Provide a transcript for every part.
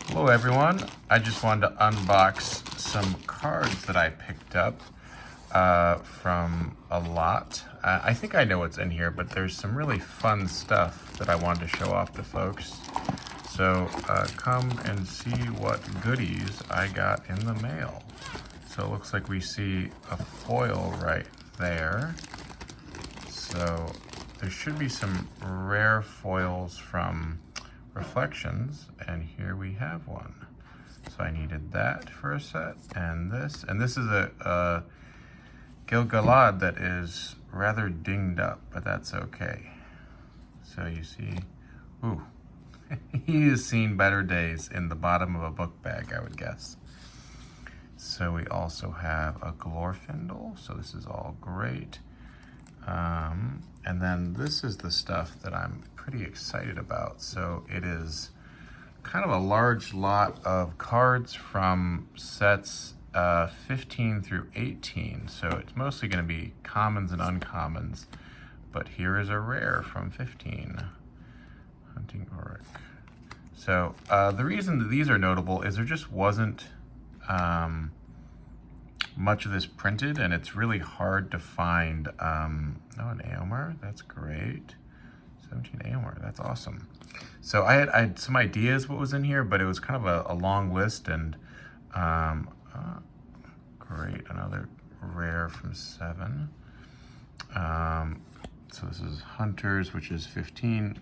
Hello everyone, I just wanted to unbox some cards that I picked up from a lot. I think I know what's in here, but there's some really fun stuff that I wanted to show off to folks. So come and see what goodies I got in the mail. So it looks like we see a foil right there. So there should be some rare foils from Reflections, and here we have one. So I needed that for a set, and this is a Gilgalad that is rather dinged up, but that's okay. So you see, ooh, he has seen better days in the bottom of a book bag, I would guess. So we also have a Glorfindel, so this is all great. And then this is the stuff that I'm pretty excited about. So it is kind of a large lot of cards from sets 15 through 18. So it's mostly going to be commons and uncommons. But here is a rare from 15. Hunting Auric. So the reason that these are notable is there just wasn't much of this printed, and it's really hard to find. An Aomar, that's great. 17 Aomar, that's awesome. So I had some ideas what was in here, but it was kind of a long list, and great, another rare from 7. So this is Hunters, which is 15.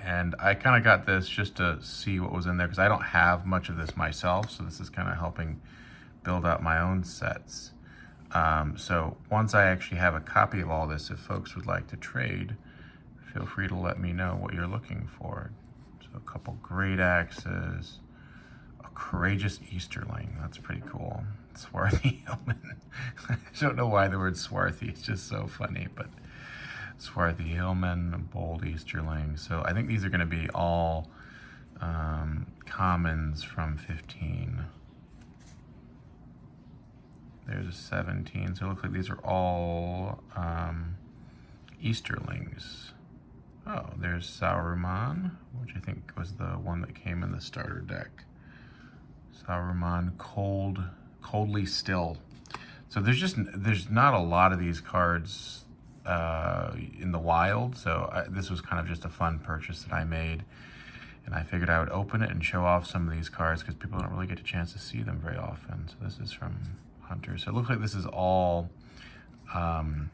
And I kind of got this just to see what was in there, because I don't have much of this myself, so this is kind of helping build out my own sets. So once I actually have a copy of all this, if folks would like to trade, feel free to let me know what you're looking for. So a couple great axes, a courageous Easterling, that's pretty cool. Swarthy Hillman. I don't know why the word swarthy, it's just so funny, but Swarthy Hillman, bold Easterling. So I think these are going to be all commons from 15. There's a 17, so it looks like these are all Easterlings. Oh, there's Sauruman, which I think was the one that came in the starter deck. Sauruman, coldly still. So there's not a lot of these cards in the wild, so this was kind of just a fun purchase that I made. And I figured I would open it and show off some of these cards because people don't really get a chance to see them very often. So this is from Hunters. So it looks like this is all the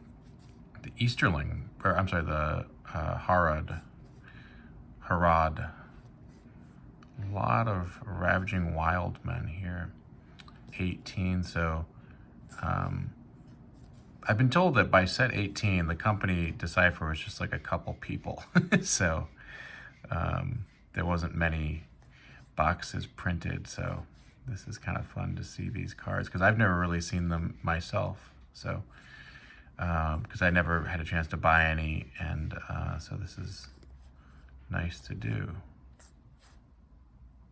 Easterling, or I'm sorry, the Harad. A lot of Ravaging Wild Men here. 18, so I've been told that by set 18, the company Decipher was just like a couple people. So there wasn't many boxes printed, so this is kind of fun to see these cards, because I've never really seen them myself. So, because I never had a chance to buy any, and so this is nice to do.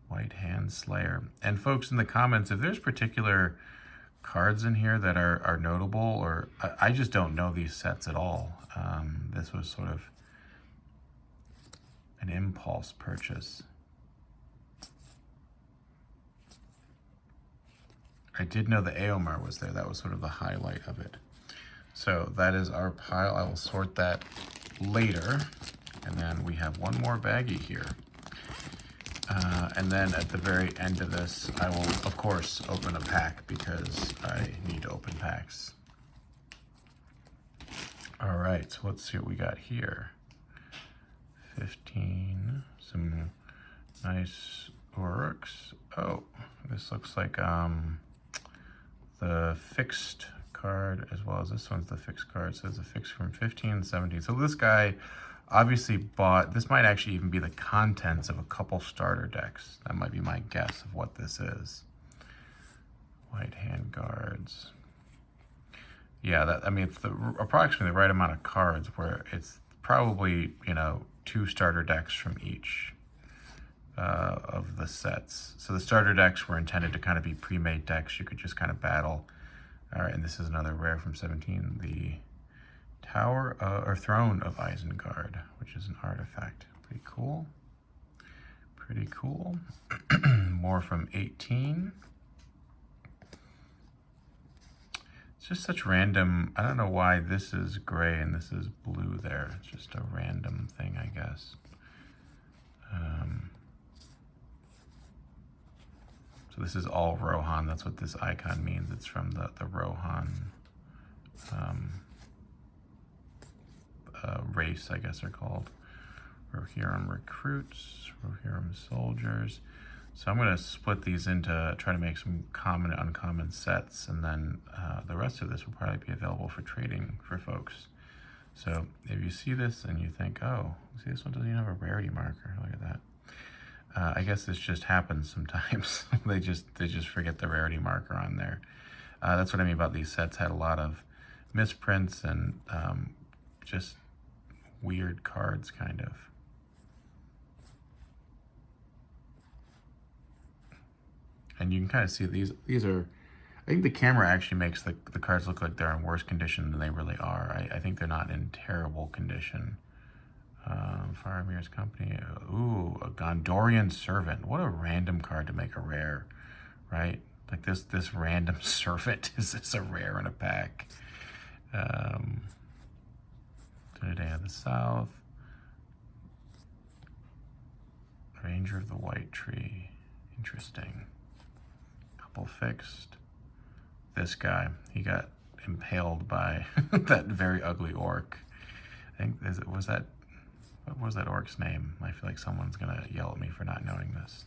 White Hand Slayer. And folks, in the comments, if there's particular cards in here that are notable, or I just don't know these sets at all. This was sort of an impulse purchase. I did know the Aomar was there. That was sort of the highlight of it. So that is our pile. I will sort that later. And then we have one more baggie here. And then at the very end of this, I will, of course, open a pack because I need to open packs. All right, so let's see what we got here. 15, some nice Uruks. Oh, this looks like the fixed card, as well as this one's the fixed card. So it's a fixed from 15 and 17. So this guy obviously bought, this might actually even be the contents of a couple starter decks. That might be my guess of what this is. White Hand Guards. Yeah, I mean, it's approximately the right amount of cards where it's probably, 2 starter decks from each of the sets. So the starter decks were intended to kind of be pre-made decks you could just kind of battle. All right, and this is another rare from 17, the Tower or Throne of Isengard, which is an artifact. Pretty cool. Pretty cool. More from 18. It's just such random, I don't know why this is gray and this is blue there. It's just a random thing, I guess. So this is all Rohan. That's what this icon means. It's from the Rohan race, I guess they're called. Rohirrim recruits, Rohirrim soldiers. So I'm going to split these into, try to make some common and uncommon sets, and then the rest of this will probably be available for trading for folks. So if you see this and you think, oh, see, this one doesn't even have a rarity marker. Look at that. I guess this just happens sometimes. they just forget the rarity marker on there. That's what I mean about these sets. Had a lot of misprints and just weird cards, kind of. And you can kind of see these are, I think the camera actually makes the cards look like they're in worse condition than they really are. I think they're not in terrible condition. Faramir's Company. Ooh, a Gondorian Servant. What a random card to make a rare, right? Like this random servant. Is this a rare in a pack? Today of the South. Ranger of the White Tree. Interesting. Couple fixed. This guy, he got impaled by that very ugly orc. I think, what was that orc's name? I feel like someone's gonna yell at me for not knowing this.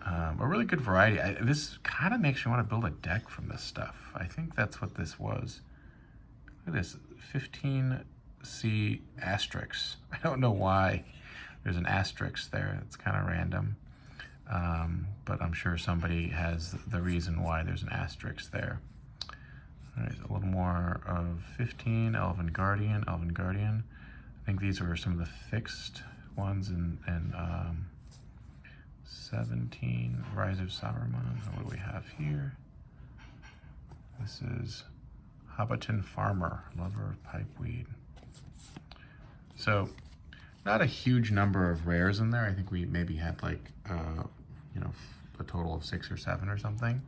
A really good variety. This kind of makes me want to build a deck from this stuff. I think that's what this was. Look at this, 15C asterisk. I don't know why there's an asterisk there. It's kind of random. But I'm sure somebody has the reason why there's an asterisk there. All right, a little more of 15, Elven Guardian. I think these were some of the fixed ones, and 17, Rise of Saruman. What do we have here? This is Hobbiton Farmer, Lover of Pipeweed. So, not a huge number of rares in there. I think we maybe had like, a total of 6 or 7 or something.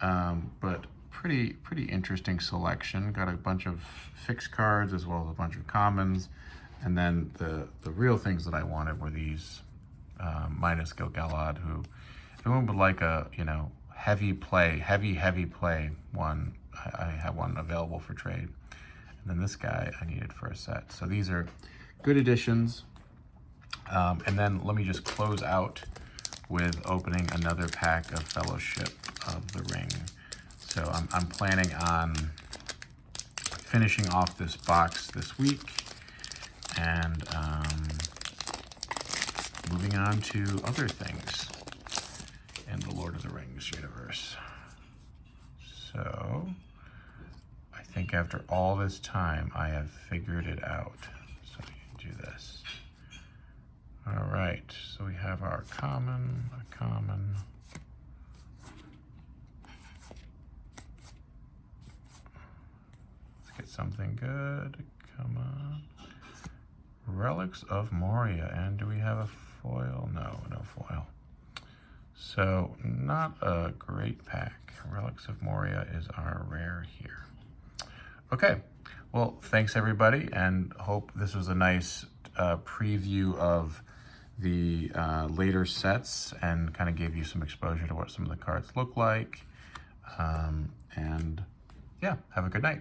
But pretty interesting selection. Got a bunch of fixed cards as well as a bunch of commons. And then the real things that I wanted were these minus Gil-galad, who, if anyone would like a, heavy play one, I have one available for trade. And then this guy I needed for a set. So these are good additions. And then let me just close out with opening another pack of Fellowship of the Ring. So I'm planning on finishing off this box this week and moving on to other things in the Lord of the Rings universe. So I think after all this time, I have figured it out. So you do this. All right, so we have our common, a common. Let's get something good. Come on. Relics of Moria. And do we have a foil? No, no foil. So not a great pack. Relics of Moria is our rare here. Okay, well, thanks everybody, and hope this was a nice preview of the later sets and kind of gave you some exposure to what some of the cards look like. And yeah, have a good night.